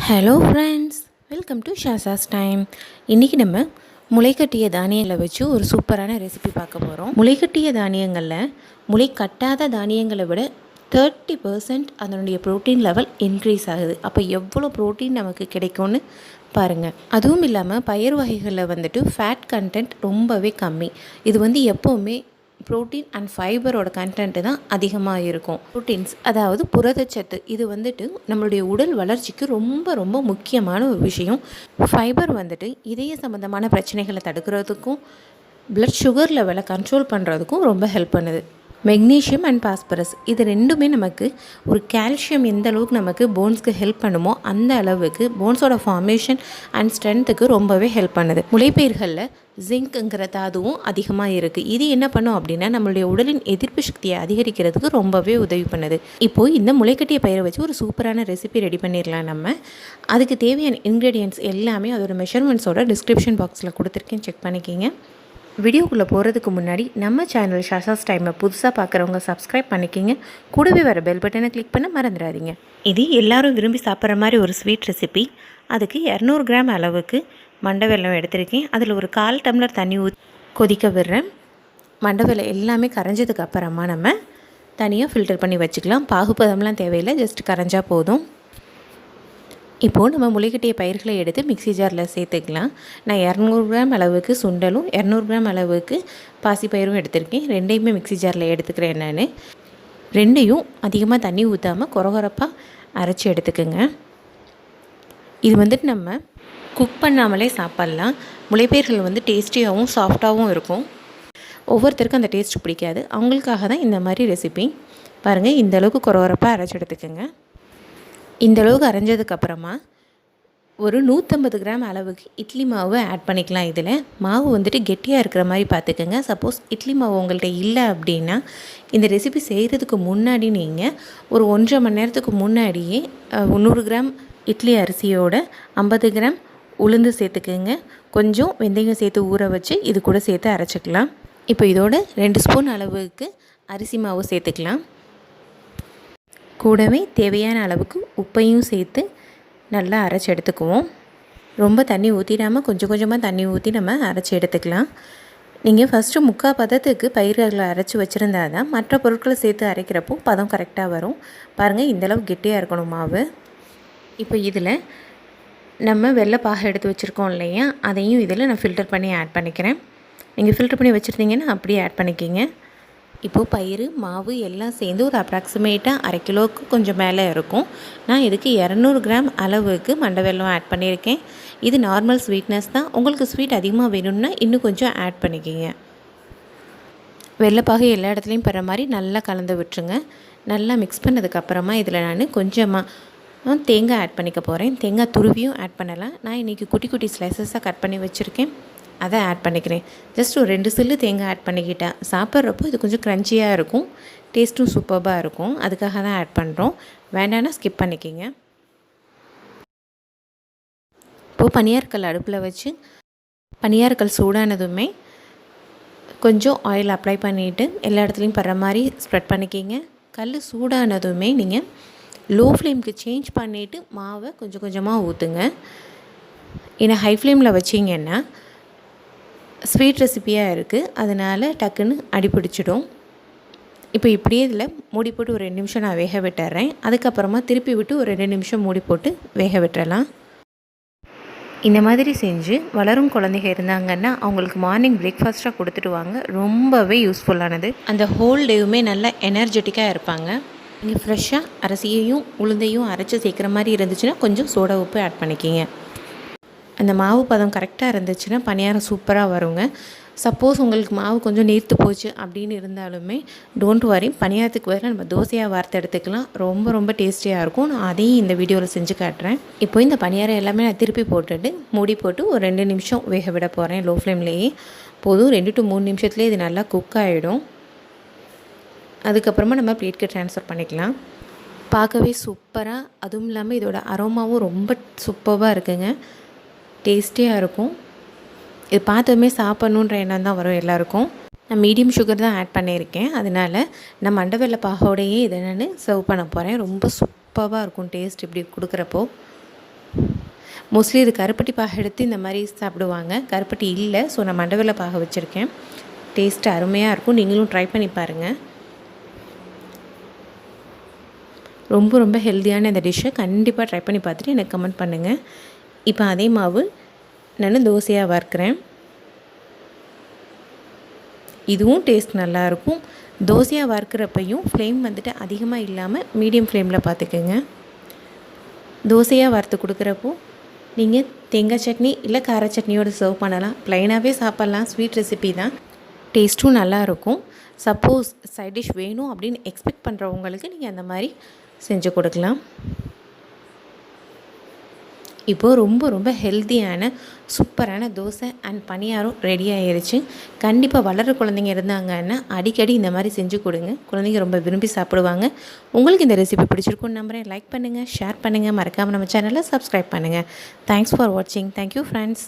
Hello friends, welcome to Shasha's time. இன்றைக்கி நம்ம முளைக்கட்டிய தானியங்களை வச்சு ஒரு சூப்பரான ரெசிபி பார்க்க போகிறோம். முளைக்கட்டிய தானியங்களில் முளை கட்டாத தானியங்களை விட 30% அதனுடைய ப்ரோட்டீன் லெவல் இன்க்ரீஸ் ஆகுது. அப்போ எவ்வளோ ப்ரோட்டீன் நமக்கு கிடைக்கும்னு பாருங்கள். அதுவும் இல்லாமல் பயிர் வகைகளில் வந்துட்டு ஃபேட் கண்டென்ட் ரொம்பவே கம்மி. இது எப்போவுமே ப்ரோட்டீன் அண்ட் ஃபைபரோட கண்டென்ட்டு தான் அதிகமாக இருக்கும். ப்ரோட்டீன்ஸ் அதாவது புரதச்சத்து, இது நம்மளுடைய உடல் வளர்ச்சிக்கு ரொம்ப ரொம்ப முக்கியமான ஒரு விஷயம். ஃபைபர் இதய சம்மந்தமான பிரச்சனைகளை தடுக்கிறதுக்கும் பிளட் சுகர் லெவலை கண்ட்ரோல் பண்ணுறதுக்கும் ரொம்ப ஹெல்ப் பண்ணுது. மெக்னீஷியம் அண்ட் பாஸ்பரஸ், இது ரெண்டுமே நமக்கு ஒரு கால்சியம் எந்த அளவுக்கு நமக்கு போன்ஸ்க்கு ஹெல்ப் பண்ணுமோ அந்த அளவுக்கு போன்ஸோட ஃபார்மேஷன் அண்ட் ஸ்ட்ரென்த்துக்கு ரொம்பவே ஹெல்ப் பண்ணுது. முளைப்பயிர்களில் ஜிங்க்குங்கிற தாதுவும் அதிகமாக இருக்குது. இது என்ன பண்ணும் அப்படின்னா நம்மளுடைய உடலின் எதிர்ப்பு சக்தியை அதிகரிக்கிறதுக்கு ரொம்பவே உதவி பண்ணுது. இப்போது இந்த முளைக்கட்டிய பயிரை வச்சு ஒரு சூப்பரான ரெசிபி ரெடி பண்ணிடலாம். நம்ம அதுக்கு தேவையான இன்க்ரீடியன்ட்ஸ் எல்லாமே அதோட மெஷர்மெண்ட்ஸோட டிஸ்கிரிப்ஷன் பாக்ஸில் கொடுத்துருக்கேன், செக் பண்ணிக்கிங்க. வீடியோக்குள்ளே போகிறதுக்கு முன்னாடி நம்ம சேனல் ஷாசாஸ் டைமை புதுசாக பார்க்குறவங்க சப்ஸ்கிரைப் பண்ணிக்கிங்க. கூடவே வர பெல் பட்டனை கிளிக் பண்ண மறந்துடாதீங்க. இது எல்லோரும் விரும்பி சாப்பிட்ற மாதிரி ஒரு ஸ்வீட் ரெசிபி. அதுக்கு 200 கிராம் அளவுக்கு மண்டை வெல்லம் எடுத்திருக்கேன். அதில் ஒரு 1/4 டம்ளர் தண்ணி ஊற்றி கொதிக்க விடுறேன். மண்டை வெல்லம் எல்லாமே கரைஞ்சதுக்கு அப்புறமா நம்ம தனியாக ஃபில்டர் பண்ணி வச்சுக்கலாம். பாகுபதம்லாம் தேவையில்லை, ஜஸ்ட் கரைஞ்சா போதும். இப்போது நம்ம முளைக்கட்டிய பயிர்களை எடுத்து மிக்ஸி ஜாரில் சேர்த்துக்கலாம். நான் 200 கிராம் அளவுக்கு சுண்டலும் 200 கிராம் அளவுக்கு பாசிப்பயிரும் எடுத்திருக்கேன். ரெண்டையுமே மிக்ஸி ஜாரில் எடுத்துக்கிறேன். நான் ரெண்டையும் அதிகமாக தண்ணி ஊற்றாமல் கொரகொரப்பாக அரைச்சி எடுத்துக்கோங்க. இது நம்ம குக் பண்ணாமலே சாப்பிட்லாம். முளைப்பயிர்கள் டேஸ்டியாகவும் சாஃப்டாகவும் இருக்கும். ஒவ்வொருத்தருக்கும் அந்த டேஸ்ட் பிடிக்காது, அவங்களுக்காக தான் இந்த மாதிரி ரெசிபி. பாருங்கள், இந்தளவுக்கு கொரகொரப்பாக அரைச்சி எடுத்துக்கோங்க. இந்தளவுக்கு அரைஞ்சதுக்கப்புறமா ஒரு 150 கிராம் அளவுக்கு இட்லி மாவு ஆட் பண்ணிக்கலாம். இதில் மாவு கெட்டியாக இருக்கிற மாதிரி பார்த்துக்கோங்க. சப்போஸ் இட்லி மாவு உங்கள்கிட்ட இல்லை அப்படின்னா இந்த ரெசிபி செய்கிறதுக்கு முன்னாடி நீங்கள் ஒரு 1.5 மணி நேரத்துக்கு முன்னாடியே 100 கிராம் இட்லி அரிசியோட 50 கிராம் உளுந்து சேர்த்துக்குங்க. கொஞ்சம் வெந்தயம் சேர்த்து ஊற வச்சு இது கூட சேர்த்து அரைச்சிக்கலாம். இப்போ இதோட 2 ஸ்பூன் அளவுக்கு அரிசி மாவு சேர்த்துக்கலாம். கூடவே தேவையான அளவுக்கு உப்பையும் சேர்த்து நல்லா அரைச்சி எடுத்துக்குவோம். ரொம்ப தண்ணி ஊற்றிடாமல் கொஞ்சம் கொஞ்சமாக தண்ணி ஊற்றி நம்ம அரைச்சி எடுத்துக்கலாம். நீங்கள் ஃபஸ்ட்டு 3/4 பதத்துக்கு பயிர்களை அரைச்சி வச்சுருந்தா தான் மற்ற பொருட்களை சேர்த்து அரைக்கிறப்போ பதம் கரெக்டாக வரும். பாருங்கள், இந்தளவு கெட்டியாக இருக்கணும் மாவு. இப்போ இதில் நம்ம வெள்ளைப்பாக எடுத்து வச்சுருக்கோம் இல்லையா, அதையும் இதில் நான் ஃபில்டர் பண்ணி ஆட் பண்ணிக்கிறேன். நீங்கள் ஃபில்டர் பண்ணி வச்சுருந்தீங்கன்னா அப்படியே ஆட் பண்ணிக்கிங்க. இப்போது பயிர் மாவு எல்லாம் சேர்ந்து ஒரு அப்ராக்சிமேட்டாக 1/2 கிலோவுக்கு கொஞ்சம் மேலே இருக்கும். நான் இதுக்கு 200 கிராம் அளவுக்கு மண்டை வெல்லம் ஆட் பண்ணியிருக்கேன். இது நார்மல் ஸ்வீட்னஸ் தான். உங்களுக்கு ஸ்வீட் அதிகமாக வேணும்னா இன்னும் கொஞ்சம் ஆட் பண்ணிக்கிங்க. வெள்ளைப்பாகு எல்லா இடத்துலையும் படுற மாதிரி நல்லா கலந்து விட்டுருங்க. நல்லா மிக்ஸ் பண்ணதுக்கப்புறமா இதில் நான் கொஞ்சமாக தேங்காய் ஆட் பண்ணிக்க போகிறேன். தேங்காய் துருவியும் ஆட் பண்ணலாம். நான் இன்றைக்கி குட்டி குட்டி ஸ்லைசஸாக கட் பண்ணி வச்சுருக்கேன், அதை ஆட் பண்ணிக்கிறேன். ஜஸ்ட் ஒரு 2 சில்லு தேங்காய் ஆட் பண்ணிக்கிட்டேன். சாப்பிட்றப்போ இது கொஞ்சம் க்ரன்ச்சியாக இருக்கும், டேஸ்ட்டும் சூப்பராக இருக்கும். அதுக்காக தான் ஆட் பண்ணுறோம். வேண்டான்னா ஸ்கிப் பண்ணிக்கிங்க. இப்போது பனியாரக்கல் அடுப்பில் வச்சு பனியாரக்கல் சூடானதுமே கொஞ்சம் ஆயில் அப்ளை பண்ணிவிட்டு எல்லா இடத்துலையும் படுற மாதிரி ஸ்ப்ரெட் பண்ணிக்கிங்க. கல் சூடானதுமே நீங்கள் லோ ஃப்ளேமுக்கு சேஞ்ச் பண்ணிவிட்டு மாவை கொஞ்சம் கொஞ்சமாக ஊற்றுங்க. ஏன்னா ஹை ஃப்ளேமில் வச்சிங்கன்னா ஸ்வீட் ரெசிப்பியாக இருக்குது, அதனால் டக்குன்னு அடிப்பிடிச்சிடும். இப்போ இப்படியே இதில் மூடி போட்டு ஒரு 2 நிமிஷம் நான் வேக விட்டுறேன். அதுக்கப்புறமா திருப்பி விட்டு ஒரு 2 நிமிஷம் மூடி போட்டு வேக விட்டுறலாம். இந்த மாதிரி செஞ்சு வளரும் குழந்தைங்க இருந்தாங்கன்னா அவங்களுக்கு மார்னிங் பிரேக்ஃபாஸ்ட்டாக கொடுத்துட்டு வாங்க. ரொம்பவே யூஸ்ஃபுல்லானது. அந்த ஹோல் டேவுமே நல்லா எனர்ஜெட்டிக்காக இருப்பாங்க. நீங்கள் ஃப்ரெஷ்ஷாக அரிசியையும் உளுந்தையும் அரைச்சி சேர்க்குற மாதிரி இருந்துச்சுன்னா கொஞ்சம் சோடா உப்பு ஆட் பண்ணிக்கிங்க. அந்த மாவு பதம் கரெக்டாக இருந்துச்சுன்னா பணியாரம் சூப்பராக வருங்க. சப்போஸ் உங்களுக்கு மாவு கொஞ்சம் நீர்த்து போச்சு அப்படின்னு இருந்தாலுமே டோன்ட் வரி, பணியாரத்துக்கு வேறு நம்ம தோசையாக வார்த்து எடுத்துக்கலாம். ரொம்ப ரொம்ப டேஸ்டியாக இருக்கும். நான் அதையும் இந்த வீடியோவில் செஞ்சு காட்டுறேன். இப்போ இந்த பணியாரம் எல்லாமே நான் திருப்பி போட்டுட்டு மூடி போட்டு ஒரு 2 நிமிஷம் வேக விட போகிறேன். லோ ஃப்ளேம்லேயே போதும். 2 to 3 நிமிஷத்துலேயே இது நல்லா குக் ஆகிடும். அதுக்கப்புறமா நம்ம பிளேட்க்கு ட்ரான்ஸ்ஃபர் பண்ணிக்கலாம். பார்க்கவே சூப்பராக, அதுவும் இல்லாமல் இதோட அரோமாவும் ரொம்ப சூப்பராக இருக்குங்க. டேஸ்டியாக இருக்கும். இது பார்த்ததுமே சாப்பிட்ணுன்ற எண்ணம் தான் வரும் எல்லாருக்கும். நான் மீடியம் சுகர் தான் ஆட் பண்ணியிருக்கேன். அதனால் நான் மண்டை வெல்ல பாகோடையே இதை நான் சர்வ் பண்ண போகிறேன். ரொம்ப சூப்பராக இருக்கும் டேஸ்ட் இப்படி கொடுக்குறப்போ. மோஸ்ட்லி இது கருப்பட்டி பாக எடுத்து இந்த மாதிரி சாப்பிடுவாங்க. கருப்பட்டி இல்லை, ஸோ நான் மண்டவெல்ல பாக வச்சுருக்கேன். டேஸ்ட்டு அருமையாக இருக்கும். நீங்களும் ட்ரை பண்ணி பாருங்கள். ரொம்ப ரொம்ப ஹெல்த்தியான இந்த டிஷ்ஷை கண்டிப்பாக ட்ரை பண்ணி பார்த்துட்டு எனக்கு கமெண்ட் பண்ணுங்கள். இப்போ அதே மாவு நான் தோசையாக வறுக்கிறேன். இதுவும் டேஸ்ட் நல்லாயிருக்கும். தோசையாக வறுக்கிறப்பையும் ஃப்ளேம் வந்துட்டு அதிகமாக இல்லாமல் மீடியம் ஃப்ளேமில் பார்த்துக்குங்க. தோசையாக வறுத்து கொடுக்குறப்போ நீங்கள் தேங்காய் சட்னி இல்லை கார சட்னியோடு சர்வ் பண்ணலாம். ப்ளைனாகவே சாப்பிட்லாம். ஸ்வீட் ரெசிபி தான், டேஸ்ட்டும் நல்லாயிருக்கும். சப்போஸ் சைட் டிஷ் வேணும் அப்படின்னு எக்ஸ்பெக்ட் பண்ணுறவங்களுக்கு நீங்கள் அந்த மாதிரி செஞ்சு கொடுக்கலாம். இப்போது ரொம்ப ரொம்ப ஹெல்த்தியான சூப்பரான தோசை அண்ட் பணியாரம் ரெடி ஆகிருச்சு. கண்டிப்பாக வளர்கிற குழந்தைங்க இருந்தாங்கன்னா அடிக்கடி இந்த மாதிரி செஞ்சு கொடுங்க. குழந்தைங்க ரொம்ப விரும்பி சாப்பிடுவாங்க. உங்களுக்கு இந்த ரெசிபி பிடிச்சிருக்குன்னு நம்புகிறேன். லைக் பண்ணுங்கள், ஷேர் பண்ணுங்கள், மறக்காமல் நம்ம சேனலை சப்ஸ்கிரைப் பண்ணுங்கள். தேங்க்ஸ் ஃபார் வாட்சிங். Thank you friends.